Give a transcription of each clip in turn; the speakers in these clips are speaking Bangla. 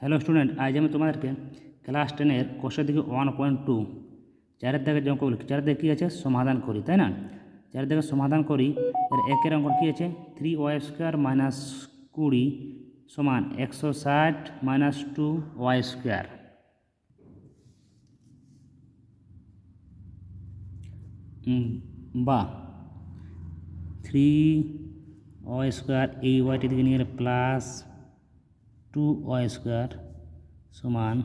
হ্যালো স্টুডেন্ট, আজ আমি তোমাদেরকে ক্লাস 10-এর কোষের দিকে 1.2 চারের দাগের যে অঙ্কগুলো চারের দাগে কী আছে সমাধান করি, তাই না? চারের দাগে সমাধান করি। এর একের অঙ্ক কী আছে 3y² - 20 সমান 160 - 2y²। বা 3y² এই ওয়াইটি দিকে নিয়ে গেলে প্লাস 2y² সমান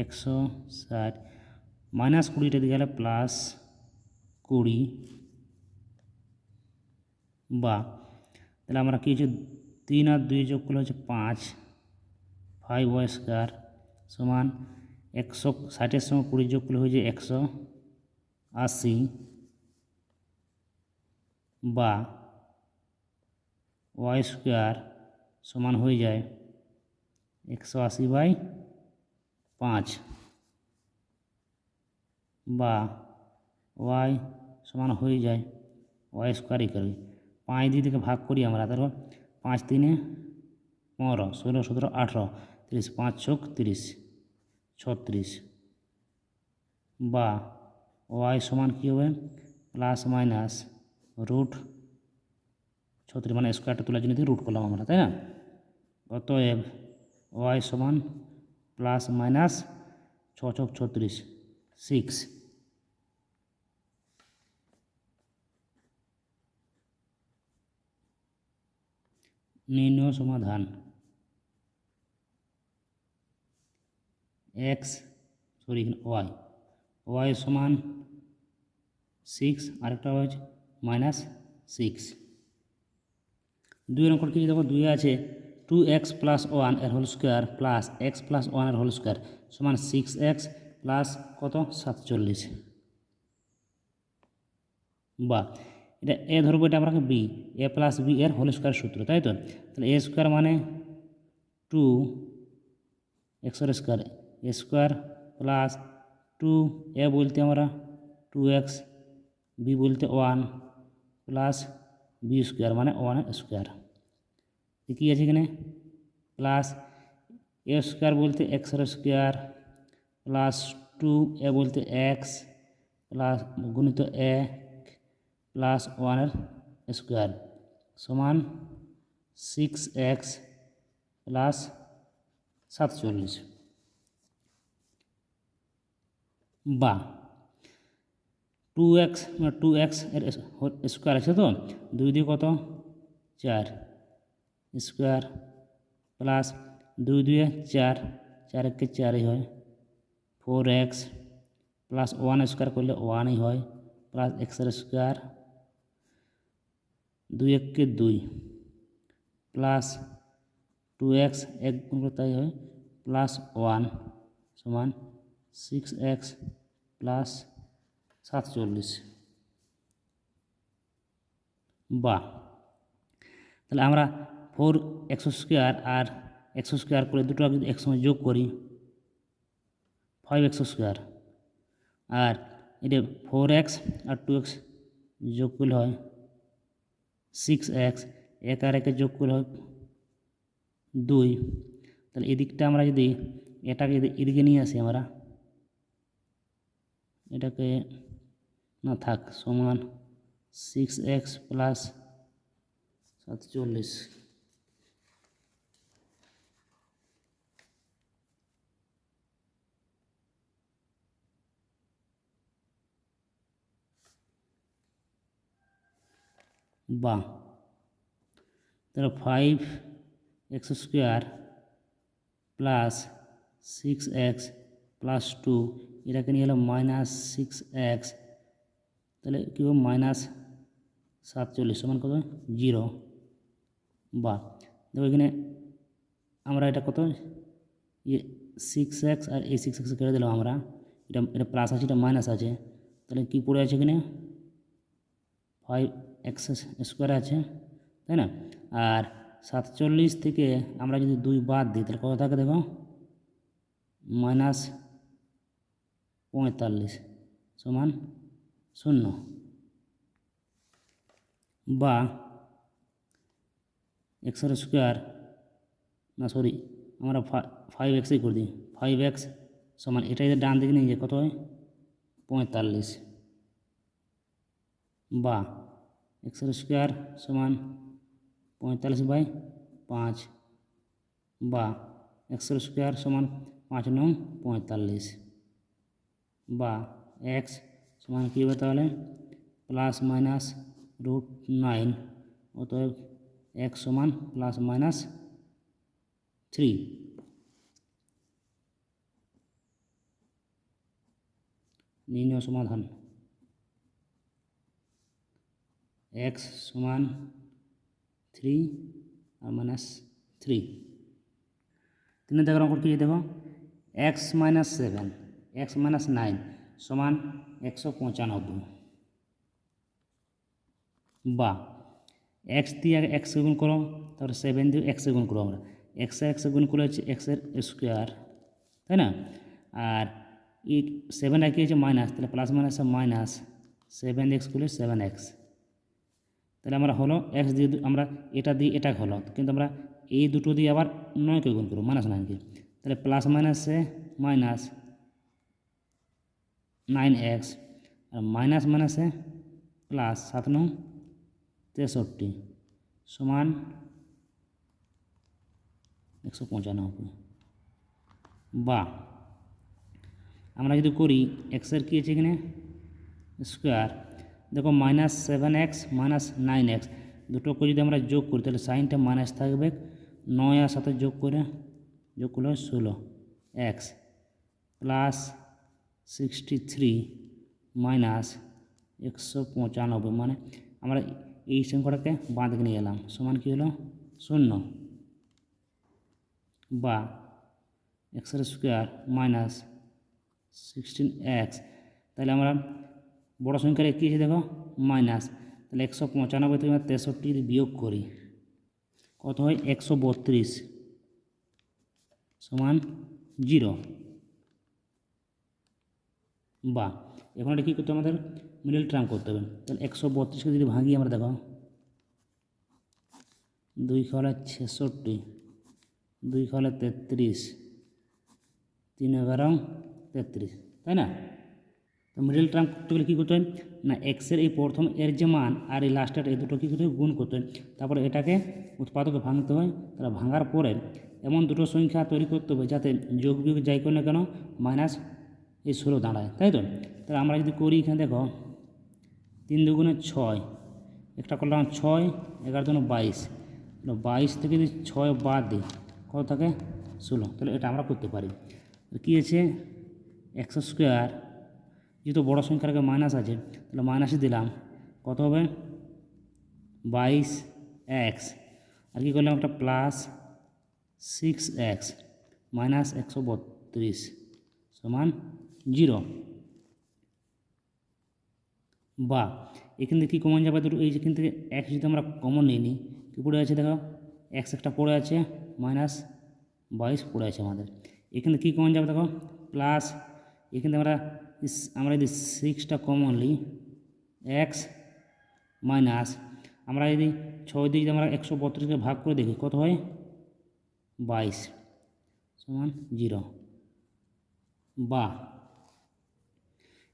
160 মাইনাস 20টা দিকে গেলে প্লাস 20। বা তাহলে আমরা কী হচ্ছে 3 আর 2 যোগ করলে হচ্ছে 5y² সমান 160-এর সঙ্গে 20 যোগ করলে হয়েছে 180। বা y² সমান হয়ে যায় 180/5। বা y সমান হয়ে যায় y² করি 5 দিয়ে থেকে ভাগ করি আমরা, তারপর 5 × 3 = 15, 16, 17, 18, 30, 5 × 6 = 30, 36। বা y সমান কী হবে প্লাস মাইনাস √36, মানে স্কোয়ারটা তোলার জন্য দিয়ে রুট করলাম আমরা, তাই না? অতএব y সমান প্লাস মাইনাস 6 × 36, 6। নির্ণয় সমাধান y সমান 6, আরেকটা হচ্ছে -6। 2 নম্বর কি দেখো 2 আছে 2x + 1 এর হোল স্কোয়ার প্লাস x + 1 এর হোল স্কোয়ার সমান 6x প্লাস কত 47। বা এটা এ ধরবো, এটা আমরা বি, a + b এর হোল স্কোয়ার সূত্র, তাই তো? তাহলে a² মানে 2x² a² প্লাস 2a বলতে আমরা 2x, b বলতে 1 প্লাস b² মানে 1² কী আছে এখানে প্লাস a² বলতে x² প্লাস 2a বলতে x প্লাস গুণিত 1 প্লাস 1² সমান 6x প্লাস 47। বা 2x এর স্কোয়ার আছে তো 2 দিয়ে কত 4 স্কোয়ার প্লাস 2 2 4, 4 × 4 হয় 4x প্লাস 1² করলে 1 হয় প্লাস x² 2 1 2 প্লাস 2x 1 গুণ করলে তাই হয় প্লাস 1 সমান 6x প্লাস 47। বা তাহলে আমরা 4x² আর x² করে দুটো যদি একসঙ্গে যোগ করি 5x², আর এটা 4x আর 2x যোগ করলে হয় 6x, 1 আর 1 যোগ করলে হয় 2। তাহলে এদিকটা আমরা যদি এটাকে এদিকে নিয়ে আসি, আমরা এটাকে না থাক সমান 6x প্লাস 47। বা তাহলে 5x² প্লাস 6x প্লাস 2 এটাকে নিয়ে এলো -6x, তাহলে কী হবে -47 সমান কত 0। বা দেখো এখানে আমরা এটা কত 6x আর এই 6x কেটে দিলাম আমরা, এটা প্লাস আছে এটা মাইনাস আছে, তাহলে কী পড়ে আছে এখানে 5x² আছে, তাই না? আর 47 থেকে আমরা যদি 2 বাদ দিই তাহলে কত থাকে দেখো -45 সমান 0। বা x² না সরি আমরা 5x করে দিই। 5x সমান এটা যদি ডান দিকে নিয়ে যায় কত হয় 45, বা এক্সের স্কোয়ার সমান 45/5, বা এক্সের স্কোয়ার সমান 5 নং 45, বা এক্স সমান কী হবে তাহলে ±√9, অতএব এক্স সমান +/-3। নির্ণয় সমাধান x সমান 3 আর -3। 3 দেখো অঙ্ক কী দেখো x - 7 x - 9 সমান 195, বা x দিয়ে আগে x গুণ করো, তারপরে 7 দিয়ে x গুণ করো। আমরা x গুণ করলে হচ্ছে এক্সের স্কোয়ার, তাই না? আর এই 7 কী হচ্ছে মাইনাস, তাহলে প্লাস মাইনাস মাইনাস 7x করলে 7x। তাহলে আমরা হলো x দিয়ে আমরা এটা দিয়ে এটা হলো, কিন্তু আমরা এই দুটো দিয়ে আবার 9কে গুণ করবো, -9কে। তাহলে প্লাস মাইনাসে মাইনাস 9x, আর মাইনাস মাইনাসে প্লাস 7 9 63 সমান 195। বা আমরা যদি করি এক্সের কী আছে এখানে স্কোয়ার, দেখো -7x - 9x দুটোকে যদি আমরা যোগ করি তাহলে সাইনটা মাইনাস থাকবে, 9 আর 7 যোগ করলে 16x প্লাস 63 মাইনাস 195, মানে আমরা এই সংখ্যাটাকে বাঁ দিকে নিয়ে এলাম, সমান কী হলো 0, বা এক্সের স্কোয়ার মাইনাস 16x। তাহলে আমরা বড় সংখ্যার কী আছে দেখো মাইনাস, তাহলে 195 থেকে 63 যদি বিয়োগ করি কত হয় 132 সমান 0। বা এখন এটা কী করতে হবে, আমাদের মিডল টার্ম করতে হবে। তাহলে 132কে যদি ভাঙি আমরা দেখো 2 × 66, 2 × 33, 3 × 11 33, তাই না? তো মিডল টার্ম করতে গেলে কী করতে হয় না, এক্সের এই প্রথম এর যে মান আর এই লাস্টের এই দুটো কী করতে হয় গুণ করতে হয়, তারপরে এটাকে উৎপাদকে ভাঙতে হয়। তারা ভাঙার পরে এমন দুটো সংখ্যা তৈরি করতে হবে যাতে যোগ বিয়োগ যাই করে না কেন মাইনাস এই 16 দাঁড়ায়, তাই তো? তাহলে আমরা যদি করি এখানে দেখো 3 × 2 = 6, একটা করলাম 6, 11 × 2 = 22, 22 থেকে যদি 6 বাদ দিই কত থাকে 16। তাহলে এটা আমরা করতে পারি। কী আছে এক্স স্কোয়ার, যেহেতু বড়ো সংখ্যার আগে মাইনাস আছে তাহলে মাইনাসে দিলাম কত হবে 22x, আর কী করলাম একটা প্লাস 6x মাইনাস 132 সমান 0। বা এখান থেকে কী কমন যাবে দুটো, এই যেখান থেকে x যদি আমরা কমন নিয়ে নিই কী পড়ে আছে দেখো x একটা পড়ে আছে, -22 পড়ে আছে আমাদের। এখানে কী কমন যাবে দেখো প্লাস, এখানে আমরা যদি 6টা কমন নিই x মাইনাস, আমরা যদি 6 দিয়ে যদি আমরা 132কে ভাগ করে দেখি কত হয় 22 সমান 0। বা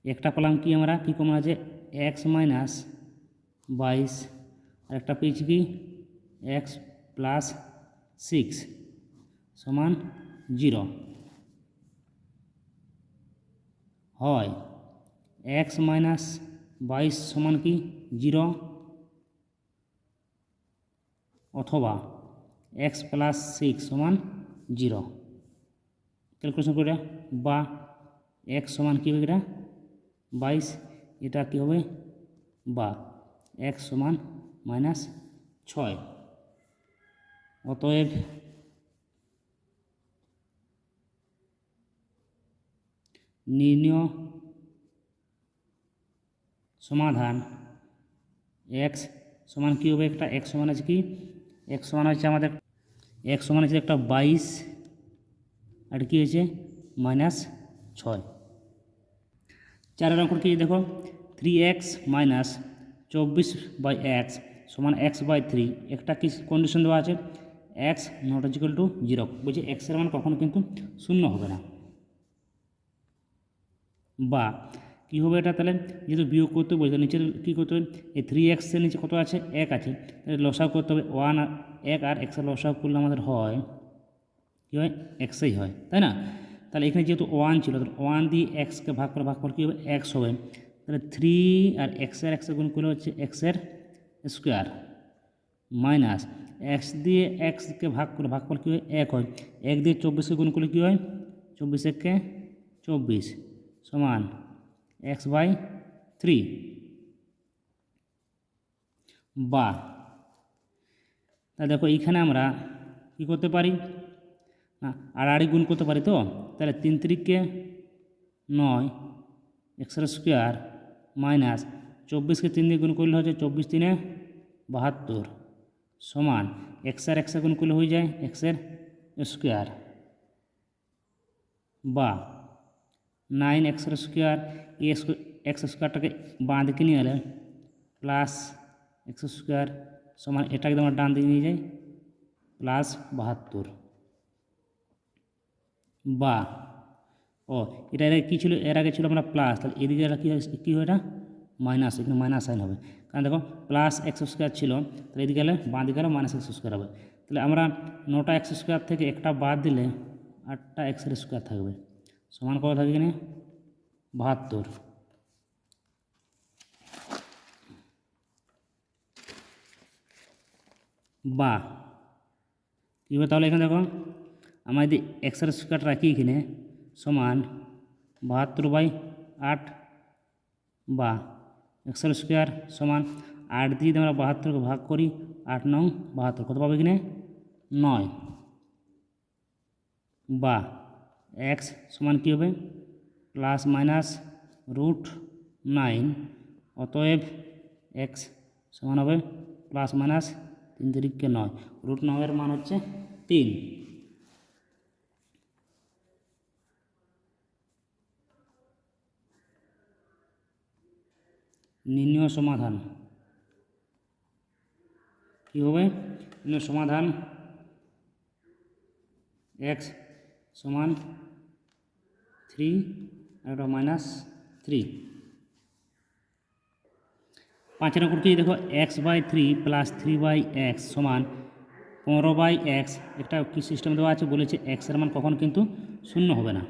একটা পেলাম কি আমরা কী কমন আছে x মাইনাস 22, আর একটা পেয়েছি কি x প্লাস 6 সমান 0। হয় x মাইনাস 22 সমান কি 0, অথবা x প্লাস 6 সমান 0। ক্যালকুলেশন করে, বা x সমান কী হবে এটা 22, এটা কী হবে, বা x সমান -6। অতএব নির্ণয় সমাধান x সমান কী হবে, একটা x সমান আছে কি x সমান হচ্ছে আমাদের x সমান আছে একটা 22, আর কী হয়েছে -6। 4 অঙ্ক কি দেখো 3x - 24/x সমান x/3, একটা কি কন্ডিশন দেওয়া আছে এক্স নট ইকুয়াল টু 0, বলছে এক্সের মান কখনো কিন্তু শূন্য হবে না। বা কী হবে এটা, তাহলে যেহেতু বিয়োগ করতে বলছে নিচের কী করতে হবে, এই 3x-এর নিচে কত আছে, 1 আছে, তাহলে লসাগু করতে হবে 1 আর 1 আর এক্সের লসাগু করলে আমাদের হয় কী হয়, এক্সই হয়, তাই না? তাহলে এখানে যেহেতু 1 ছিল, তাহলে 1 দিয়ে এক্সকে ভাগ করে কী হবে, এক্স হবে। তাহলে 3 আর এক্সের গুণ করলে হচ্ছে এক্সের স্কোয়ার মাইনাস এক্স দিয়ে এক্সকে ভাগ করে কী হয়, 1 হয়। 1 দিয়ে 24কে গুণ করলে কী হয়, 24 একে 24 সমান x/3। বা তাহলে দেখো এইখানে আমরা কী করতে পারি না, আড়াআড়ি গুণ করতে পারি, তো তাহলে 3 3-কে 9 এক্সের স্কোয়ার মাইনাস 24কে 3 দিয়ে গুণ করলে হচ্ছে 24 3-এ 72 সমান এক্সের গুণ করলে হয়ে যায় এক্সের স্কোয়ার। বা 9 এক্সের স্কোয়ার, এই এক্স স্কোয়ারটাকে বাঁ দিকে নিয়ে এলে প্লাস এক্স স্কোয়ার সমান এটাকে আমরা ডান দিকে নিয়ে যাই প্লাস 72। বা এটা কী ছিল, এর আগে ছিল আমরা প্লাস, তাহলে এদিকে এটা কী হয়, এটা মাইনাস, এখানে মাইনাস সাইন হবে, কারণ দেখো প্লাস এক্স স্কোয়ার ছিল, তাহলে এদিকে গেলে বাঁ দিকে গেলে মাইনাস এক্স স্কোয়ার হবে। তাহলে আমরা 9টা এক্স স্কোয়ার থেকে একটা বাদ দিলে 8টা এক্সের স্কোয়ার থাকবে, সমান কত থাকে এখানে 72। বা কী হবে, তাহলে এখানে দেখো আমরা যদি এক্সের স্কোয়ার রাখি এখানে সমান 72/8, বা এক্সের স্কোয়ার সমান 8 দিয়ে আমরা 72কে ভাগ করি, 8 9 72, কত পাবো এখানে 9। বা এক্স সমান কী হবে, প্লাস মাইনাস √9, অতএব এক্স সমান হবে প্লাস মাইনাস 3 3-কে 9, √9-এর মান হচ্ছে 3। নির্ণয় সমাধান কী হবে, নির্ণয় সমাধান এক্স সমান 3 আর -3। 5 নম্বর কি দেখো, x/3 প্লাস 3/x সমান 15/x। একটা কী সিস্টেম দেওয়া আছে, বলেছে এক্সের মান কখন কিন্তু শূন্য হবে না।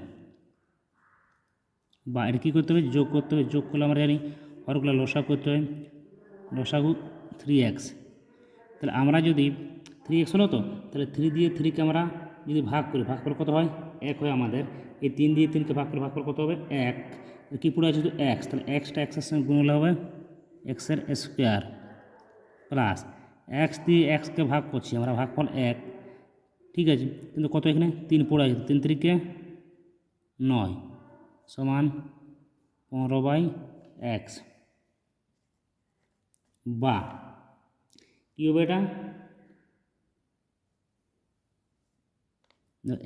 বা এটা কী করতে হবে, যোগ করতে হবে, যোগ করলে আমরা জানি হরগুলো লসাগু করতে হয়, লসাগু 3x। তাহলে আমরা যদি 3x হলো, তো তাহলে 3 দিয়ে 3-কে আমরা যদি ভাগ করি কত হয়, 1 হয় আমাদের। এই 3 দিয়ে 3-কে ভাগ করে কত হবে, 1। কী পুরো আছে শুধু x, তাহলে এক্সটা এক্সের সঙ্গে গুণ হলে হবে এক্সের স্কোয়ার প্লাস এক্স দিয়ে এক্সকে ভাগ করছি আমরা, ভাগফল 1, ঠিক আছে, কিন্তু কত এখানে 3 পড়ে আছে, 3 3-কে 9 সমান 15/x। বা কী হবে এটা,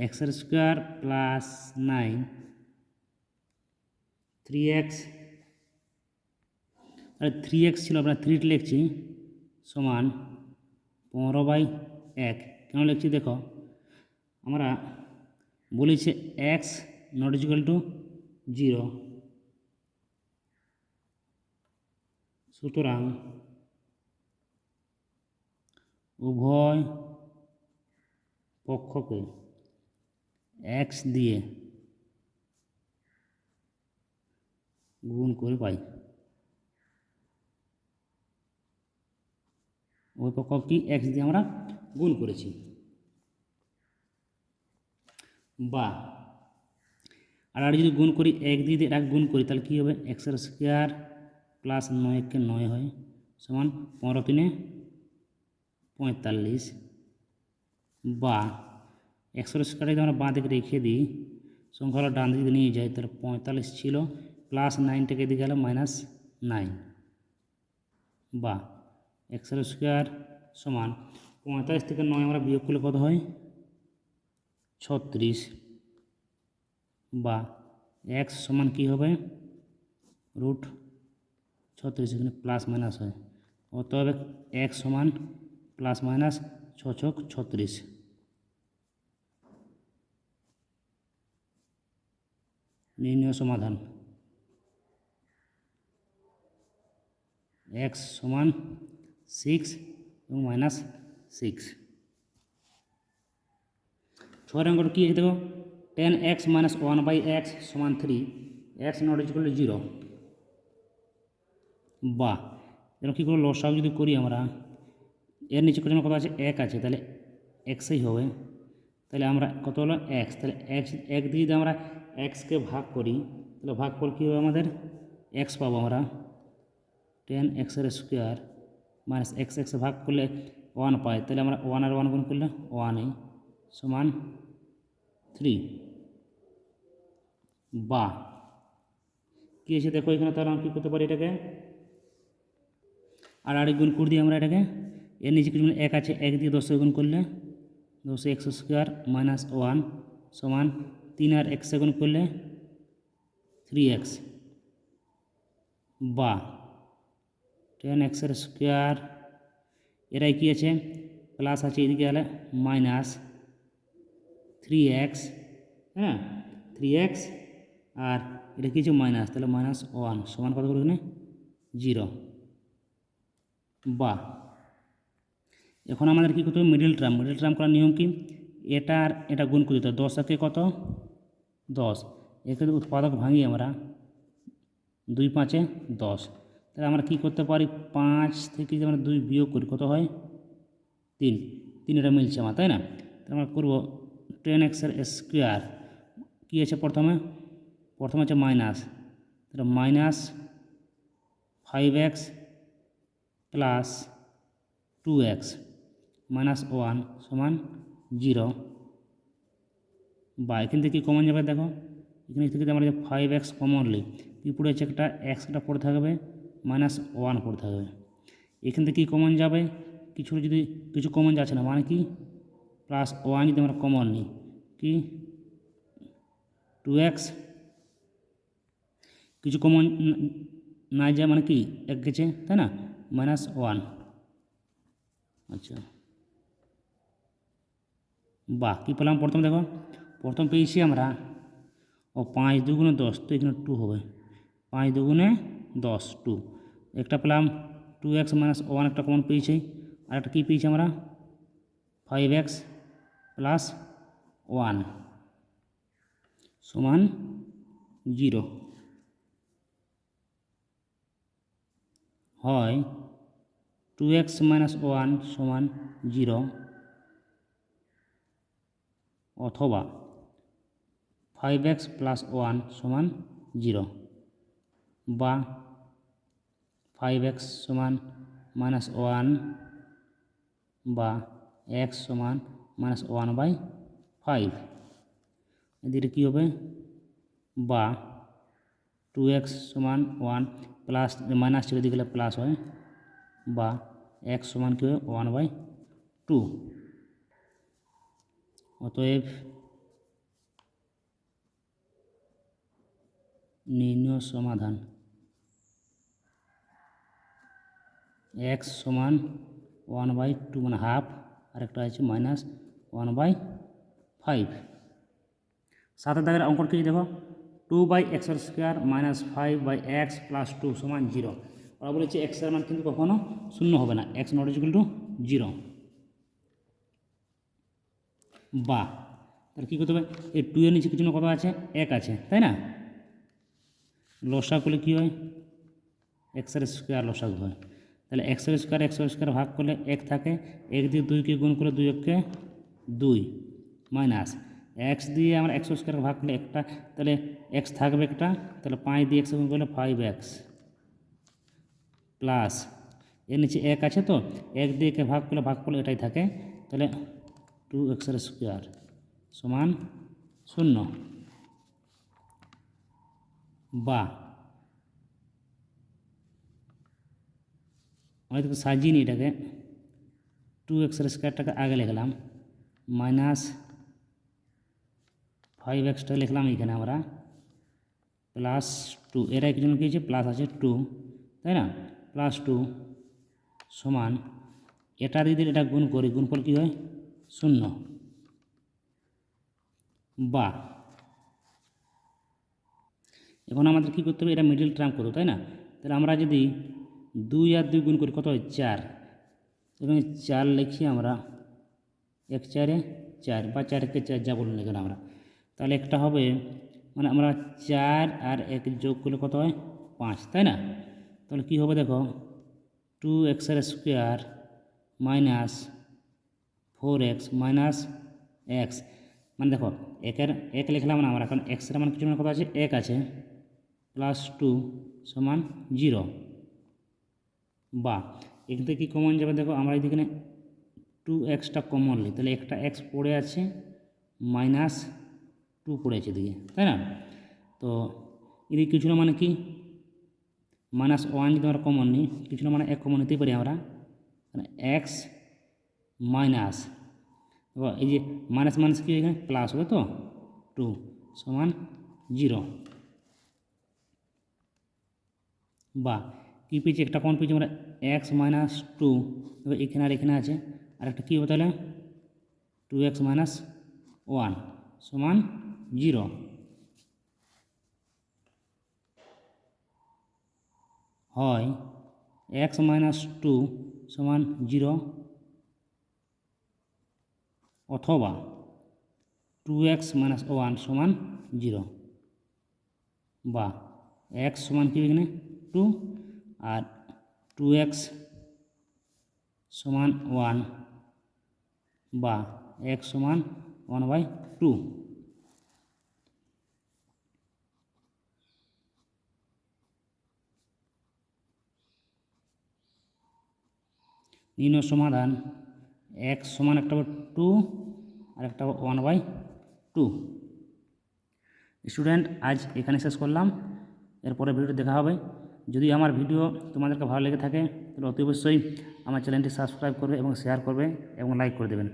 এক্সের স্কোয়ার প্লাস 9 3x, আর 3x ছিল, আমরা 3 লিখছি সমান 15/1। কেন লিখছি দেখো, আমরা বলেছি এক্স নট ইকুয়াল টু 0, সুতরাং উভয় পক্ষকে এক্স দিয়ে গুণ করে পাই। উভয় পক্ষ কি এক্স দিয়ে আমরা গুণ করেছি। বা আর যদি গুণ করি 1 দিয়ে এটা গুণ করি, তাহলে কী হবে, এক্সের স্কোয়ার প্লাস 9-কে 9 হয় সমান 15 3-এ 45। বা এক্সের স্কোয়ার যদি আমরা বাঁ দিকে রেখে দিই, সংখ্যাটা ডান দিকে নিয়ে যাই, তাহলে 45 ছিল, প্লাস 9-টাকে দিকে গেলে -9। বা এক্সের স্কোয়ার সমান 45 থেকে 9 আমরা বিয়োগ করলে কত হয়, 36। বা এক্স সমান কী হবে, √36, এখানে প্লাস মাইনাস হয়, অতএব এক্স সমান প্লাস মাইনাস 6 ছক 36। নির্ণয় সমাধান এক্স সমান 6 এবং -6। 6 নম্বর কী আছে দেখো, 10x - 1/x সমান 3, x নট ইকুয়াল টু 0। বা যেন কী করে লসাগু যদি করি আমরা, এর নিচে কোনো কত আছে 1 আছে, তাহলে এক্সই হবে। তাহলে আমরা কত হলো এক্স, তাহলে এক্স এক দিয়ে যদি আমরা এক্সকে ভাগ করি তাহলে ভাগফল কী হবে আমাদের এক্স পাবো আমরা। 10x² মাইনাস এক্স এক্সে ভাগ করলে 1 পাই, তাহলে আমরা 1 আর 1 গুণ করলে 1 সমান 3। বা কী আছে দেখো এখানে, তাহলে আমরা কী করতে পারি এটাকে আর আরেক গুণ করে দিই আমরা এটাকে। এর নিচে কিছু 1 আছে, 1 দিয়ে 10 গুণ করলে 10x² মাইনাস 1 সমান 3 আর x গুণ করলে 3x। বা 10x² এরাই কী আছে প্লাস আছে, এদিকে হলে মাইনাস 3x, হ্যাঁ 3x আর এটা কিছু মাইনাস, তাহলে -1 সমান কত করে এখানে 0। বা এখন আমাদের কী করতে হবে মিডল টার্ম করার নিয়ম কি, এটা আর এটা গুণ করে দিতে হবে। 10 একে কত 10, একে উৎপাদক ভাঙি আমরা 2 × 5 = 10। তাহলে আমরা কী করতে পারি 5 থেকে যদি আমরা 2 বিয়োগ করি কত হয় 3, এটা মিলছে আমার, তাই না। তাহলে আমরা করবো 10x² কী আছে প্রথমে আছে মাইনাস, তাহলে -5x প্লাস 2x -1 সমান 0। বা এখান থেকে কমন যাবে দেখো, এখানে থেকে আমরা যে 5x কমনলি কী পড়ে আছে একটা এক্সটা পড়ে থাকবে -1 পড়ে থাকবে। এখান থেকে কী কমন যাবে, কিছু কমন যাচ্ছে না, মানে কি +1 যদি আমরা কমন নিই কি 2x, কিছু কমন না যায় মানে কি 1 গেছে, তাই না -1। আচ্ছা বা কী পেলাম প্রথম দেখো, প্রথম পেয়েছি আমরা 5 × 2 = 10, তো এখানে 2 হবে 5 × 2 = 10 2। একটা পেলাম 2x - 1 একটা কমন পেয়েছি, আর একটা কী পেয়েছি আমরা 5x + 1 সমান 0। হয় 2x - 1 সমান 0 অথবা 5x + 1 সমান 0 বা 5x সমান -1 বা x সমান -1/5। এদিকে কী হবে বা 2x সমান 1 প্লাস মাইনাস ছেড়ে দিয়ে গেলে প্লাস হয়, বা x সমান কী হবে 1/2। অতএব নির্ণয় সমাধান x সমান 1/2 মানে হাফ, আরেকটা আছে -1/5। 7 দাগের অঙ্কটা কি দেখো, 2/x² - 5/x + 2 সমান 0। ওরা বলেছে x এর মান কিন্তু কখনো শূন্য হবে না, x নট ইকুয়াল টু 0। বা তাহলে কী করতে হবে, এই 2 এর নিচে কিছু না কত আছে 1 আছে, তাই না। লসাগু করলে কী হয় x² লসাগু হয়, তাহলে x² ভাগ করলে 1 থাকে, 1 দিয়ে 2কে গুণ করলে 2 1 2 মাইনাস x দিয়ে আমরা x² ভাগ করলে একটা, তাহলে x থাকবে একটা, তাহলে 5 দিয়ে x গুণ করলে 5x প্লাস এর নিচে 1 আছে, তো 1 দিয়ে একে ভাগ করলে এটাই থাকে, তাহলে 2x² সমান 0। বা আমি তো সাজিয়ে নিই এটাকে, 2x² আগে লিখলাম, -5x লিখলাম এখানে আমরা, +2 এরা একজন কী আছে প্লাস আছে 2, তাই না +2 সমান এটা দিয়ে এটা গুণ করি, গুণফল কী হয় 0। বা এখন আমাদের কী করতে হবে, এটা মিডল টার্ম করতে হবে, তাই না? তাহলে আমরা যদি 2 আর 2 গুণ করি কত হয় 4, এখানে 4 লিখি আমরা, 1 4 4 বা 4 কে 4 যা বলুন এখানে আমরা। তাহলে একটা হবে মানে আমরা 4 আর 1 যোগ করলে কত হয় 5, তাই না? তাহলে কী হবে দেখো, 2x square minus 4x minus x, মানে দেখো একের 1 লিখলাম না আমরা, কারণ এক্সের মান কিছু মানে কত আছে 1 আছে, প্লাস 2 সমান 0, বা এখান থেকে কী কমন যাবে দেখো, আমরা এখানে 2xটা কমন নিই, তাহলে একটা x পড়ে আছে, মাইনাস 2 পড়ে আছে এদিকে, তাই না? তো এদিকে কিছু না মানে কি -1 যদি আমরা কমন নিই, কিছু না মানে 1 কমন নিতেই পারি আমরা, x মাইনাস, এই যে মাইনাস মাইনাস কি এখানে প্লাস হবে, তো 2 সমান 0, বা কী পেয়েছি একটা কমন পেয়েছি আমরা x মাইনাস 2, এবার এখানে আর এখানে আছে, আর একটা কী হবে তাহলে 2x মাইনাস 1 সমান 0, হয় x মাইনাস 2 সমান 0 অথবা 2x মাইনাস 1 সমান 0, বা x সমান কি এখানে 2 আর 2x সমান 1, বা x সমান 1/2। নিম্ন সমাধান x সমান একটা 2 আর একটা 1/2। স্টুডেন্ট, আজ এখানে শেষ করলাম, এরপরে ভিডিও দেখা হবে। যদি আমার ভিডিও তোমাদেরকে ভালো লেগে থাকে তাহলে অতি অবশ্যই আমার চ্যানেলটি সাবস্ক্রাইব করবে এবং শেয়ার করবে এবং লাইক করে দেবেন।